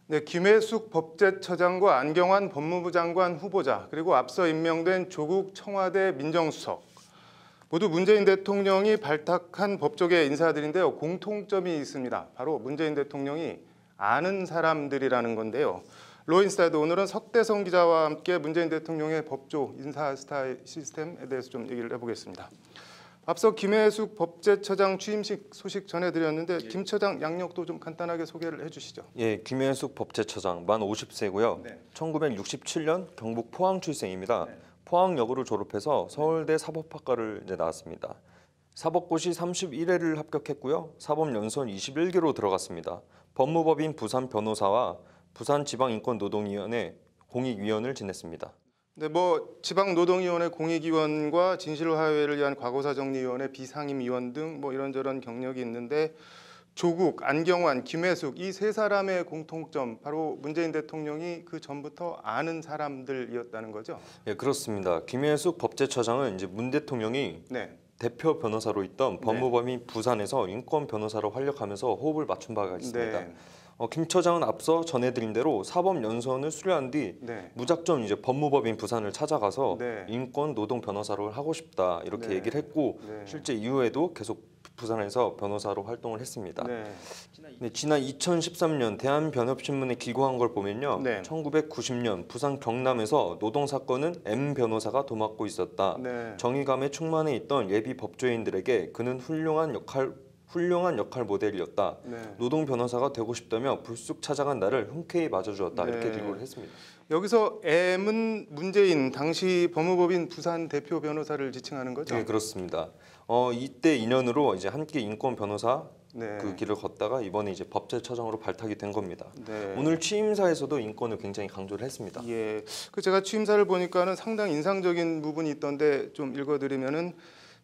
네, 김혜숙 법제처장과 안경환 법무부 장관 후보자 그리고 앞서 임명된 조국 청와대 민정수석 모두 문재인 대통령이 발탁한 법조계 인사들인데요. 공통점이 있습니다. 바로 문재인 대통령이 아는 사람들이라는 건데요. 로인사이드 오늘은 석대성 기자와 함께 문재인 대통령의 법조 인사 스타일 시스템에 대해서 좀 얘기를 해보겠습니다. 앞서 김혜숙 법제처장 취임식 소식 전해드렸는데 김 처장 양력도 좀 간단하게 소개를 해주시죠. 예, 김혜숙 법제처장 만 50세고요. 네. 1967년 경북 포항 출생입니다. 네. 포항여고를 졸업해서 서울대 사법학과를 이제 나왔습니다. 사법고시 31회를 합격했고요. 사법연수원 21개로 들어갔습니다. 법무법인 부산 변호사와 부산지방인권노동위원회 공익위원을 지냈습니다. 네, 지방노동위원회 공익위원과 진실화해를 위한 과거사정리위원회 비상임위원 등 이런저런 경력이 있는데 조국, 안경환, 김혜숙 이 세 사람의 공통점 바로 문재인 대통령이 그 전부터 아는 사람들이었다는 거죠. 예, 그렇습니다. 김혜숙 법제처장은 이제 문 대통령이 네. 대표 변호사로 있던 법무법인 부산에서 인권 변호사로 활약하면서 호흡을 맞춘 바가 있습니다. 네. 김 처장은 앞서 전해드린 대로 사법연수원을 수료한 뒤 네. 무작정 이제 법무법인 부산을 찾아가서 네. 인권 노동 변호사로 하고 싶다 이렇게 네. 얘기를 했고 네. 실제 이후에도 계속 부산에서 변호사로 활동을 했습니다. 네. 네, 지난 2013년 대한변협신문에 기고한 걸 보면요. 네. 1990년 부산 경남에서 노동사건은 M 변호사가 도맡고 있었다. 네. 정의감에 충만해 있던 예비 법조인들에게 그는 훌륭한 역할 모델이었다. 네. 노동 변호사가 되고 싶다며 불쑥 찾아간 나를 흔쾌히 맞아주었다. 네. 이렇게 기고를 했습니다. 여기서 M은 문재인 당시 법무법인 부산 대표 변호사를 지칭하는 거죠? 네, 그렇습니다. 이때 인연으로 이제 함께 인권 변호사 네. 그 길을 걷다가 이번에 이제 법제처장으로 발탁이 된 겁니다. 네. 오늘 취임사에서도 인권을 굉장히 강조를 했습니다. 예, 제가 취임사를 보니까는 상당히 인상적인 부분이 있던데 좀 읽어드리면은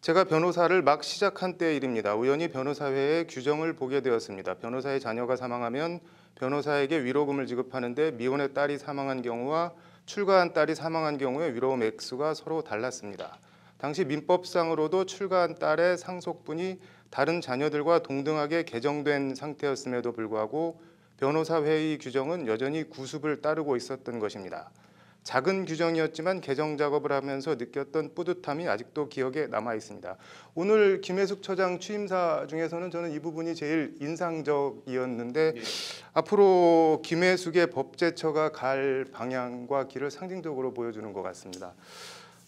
제가 변호사를 막 시작한 때 일입니다. 우연히 변호사회의 규정을 보게 되었습니다. 변호사의 자녀가 사망하면 변호사에게 위로금을 지급하는데 미혼의 딸이 사망한 경우와 출가한 딸이 사망한 경우에 위로금 액수가 서로 달랐습니다. 당시 민법상으로도 출가한 딸의 상속분이 다른 자녀들과 동등하게 개정된 상태였음에도 불구하고 변호사회의 규정은 여전히 구습을 따르고 있었던 것입니다. 작은 규정이었지만 개정 작업을 하면서 느꼈던 뿌듯함이 아직도 기억에 남아 있습니다. 오늘 김혜숙 처장 취임사 중에서는 저는 이 부분이 제일 인상적이었는데 앞으로 김혜숙의 법제처가 갈 방향과 길을 상징적으로 보여주는 것 같습니다.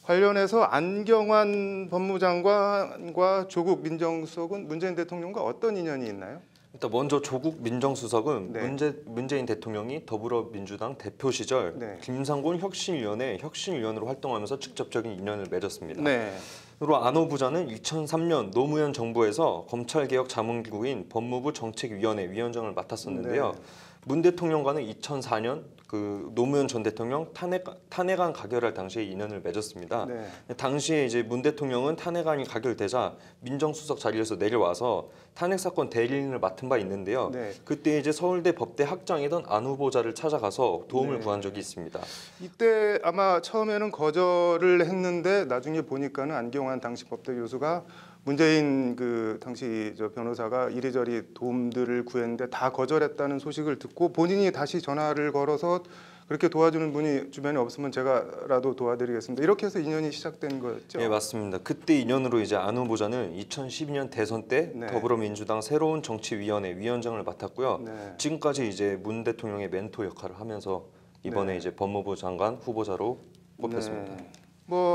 관련해서 안경환 법무장관과 조국 민정수석은 문재인 대통령과 어떤 인연이 있나요? 일단 먼저 조국 민정수석은 네. 문재인 대통령이 더불어민주당 대표 시절 네. 김상곤 혁신위원회 혁신위원으로 활동하면서 직접적인 인연을 맺었습니다. 네. 그리고 안호 부장은 2003년 노무현 정부에서 검찰개혁 자문기구인 법무부 정책위원회 위원장을 맡았었는데요. 네. 문 대통령과는 2004년 그 노무현 전 대통령 탄핵안 가결할 당시에 인연을 맺었습니다. 네. 당시에 이제 문 대통령은 탄핵안이 가결되자 민정수석 자리에서 내려와서 탄핵 사건 대리인을 맡은 바 있는데요. 네. 그때 이제 서울대 법대 학장이던 안 후보자를 찾아가서 도움을 네. 구한 적이 있습니다. 이때 아마 처음에는 거절을 했는데 나중에 보니까는 안경환 당시 법대 교수가 문재인 그 당시 변호사가 이리저리 도움들을 구했는데 다 거절했다는 소식을 듣고 본인이 다시 전화를 걸어서 그렇게 도와주는 분이 주변에 없으면 제가라도 도와드리겠습니다. 이렇게 해서 인연이 시작된 거였죠? 네, 맞습니다. 그때 인연으로 이제 안 후보자는 2012년 대선 때 네. 더불어민주당 새로운 정치위원회 위원장을 맡았고요. 네. 지금까지 이제 문 대통령의 멘토 역할을 하면서 이번에 네. 이제 법무부 장관 후보자로 뽑혔습니다. 네.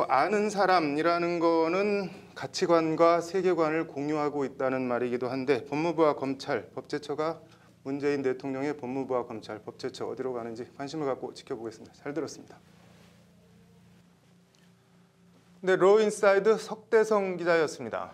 아는 사람이라는 거는 가치관과 세계관을 공유하고 있다는 말이기도 한데 법무부와 검찰, 법제처가 문재인 대통령의 법무부와 검찰, 법제처 어디로 가는지 관심을 갖고 지켜보겠습니다. 잘 들었습니다. 네, 로인사이드 석대성 기자였습니다.